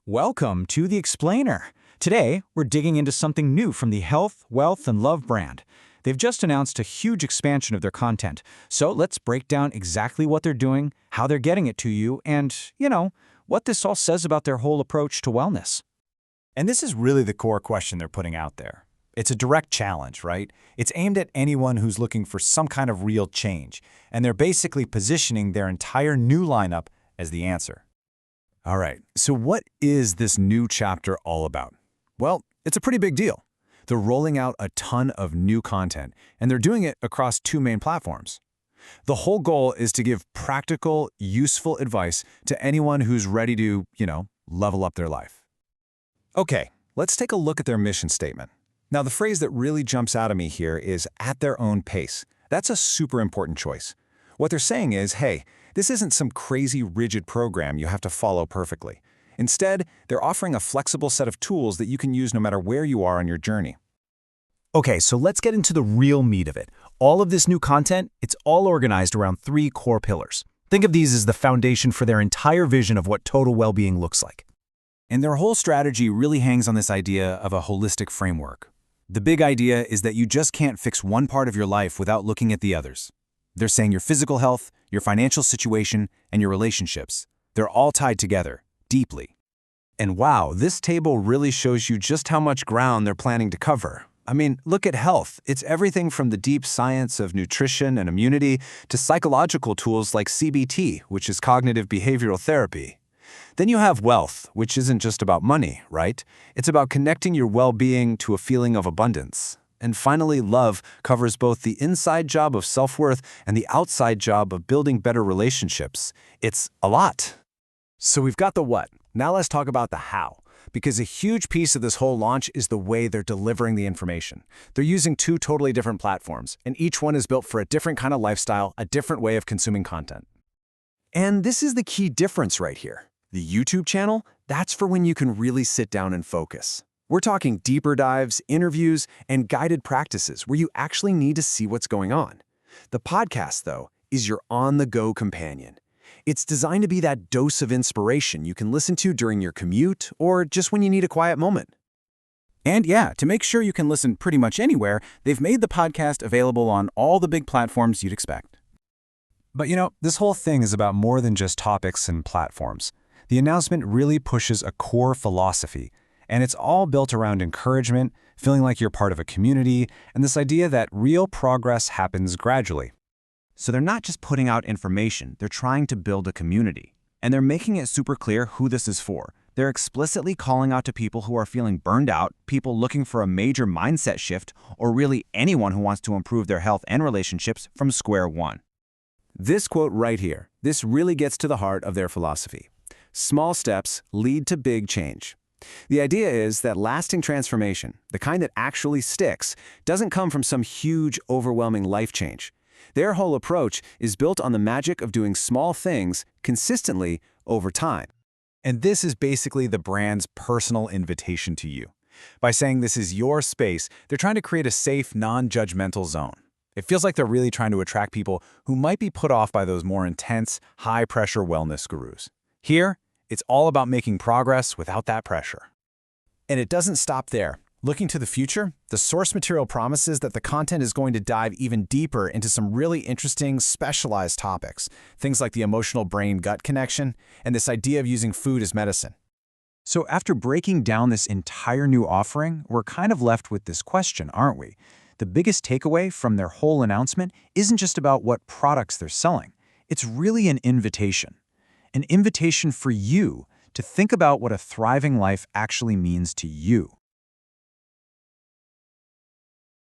Welcome to The Explainer. Today, we're digging into something new from the Health, Wealth, and Love brand. They've just announced a huge expansion of their content. So let's break down exactly what they're doing, how they're getting it to you, and, what this all says about their whole approach to wellness. And this is really the core question they're putting out there. It's a direct challenge, right? It's aimed at anyone who's looking for some kind of real change, and they're basically positioning their entire new lineup as the answer. All right, so what is this new chapter all about? Well, it's a pretty big deal. They're rolling out a ton of new content, and they're doing it across two main platforms. The whole goal is to give practical, useful advice to anyone who's ready to, level up their life. Okay, let's take a look at their mission statement. Now, the phrase that really jumps out at me here is at their own pace. That's a super important choice. What they're saying is, hey, this isn't some crazy rigid program you have to follow perfectly. Instead, they're offering a flexible set of tools that you can use no matter where you are on your journey. Okay, so let's get into the real meat of it. All of this new content, it's all organized around three core pillars. Think of these as the foundation for their entire vision of what total well-being looks like. And their whole strategy really hangs on this idea of a holistic framework. The big idea is that you just can't fix one part of your life without looking at the others. They're saying your physical health, your financial situation, and your relationships, they're all tied together, deeply. And wow, this table really shows you just how much ground they're planning to cover. I mean, look at health. It's everything from the deep science of nutrition and immunity to psychological tools like CBT, which is cognitive behavioral therapy. Then you have wealth, which isn't just about money, right? It's about connecting your well-being to a feeling of abundance. And finally, love covers both the inside job of self-worth and the outside job of building better relationships. It's a lot. So we've got the what. Now let's talk about the how. Because a huge piece of this whole launch is the way they're delivering the information. They're using two totally different platforms, and each one is built for a different kind of lifestyle, a different way of consuming content. And this is the key difference right here. The YouTube channel, that's for when you can really sit down and focus. We're talking deeper dives, interviews, and guided practices where you actually need to see what's going on. The podcast, though, is your on-the-go companion. It's designed to be that dose of inspiration you can listen to during your commute or just when you need a quiet moment. And yeah, to make sure you can listen pretty much anywhere, they've made the podcast available on all the big platforms you'd expect. But this whole thing is about more than just topics and platforms. The announcement really pushes a core philosophy, and it's all built around encouragement, feeling like you're part of a community, and this idea that real progress happens gradually. So they're not just putting out information, they're trying to build a community. And they're making it super clear who this is for. They're explicitly calling out to people who are feeling burned out, people looking for a major mindset shift, or really anyone who wants to improve their health and relationships from square one. This quote right here, this really gets to the heart of their philosophy. Small steps lead to big change. The idea is that lasting transformation, the kind that actually sticks, doesn't come from some huge, overwhelming life change. Their whole approach is built on the magic of doing small things consistently over time. And this is basically the brand's personal invitation to you. By saying this is your space, they're trying to create a safe, non-judgmental zone. It feels like they're really trying to attract people who might be put off by those more intense, high-pressure wellness gurus. Here, it's all about making progress without that pressure. And it doesn't stop there. Looking to the future, the source material promises that the content is going to dive even deeper into some really interesting, specialized topics, things like the emotional brain-gut connection and this idea of using food as medicine. So after breaking down this entire new offering, we're kind of left with this question, aren't we? The biggest takeaway from their whole announcement isn't just about what products they're selling. It's really an invitation for you to think about what a thriving life actually means to you.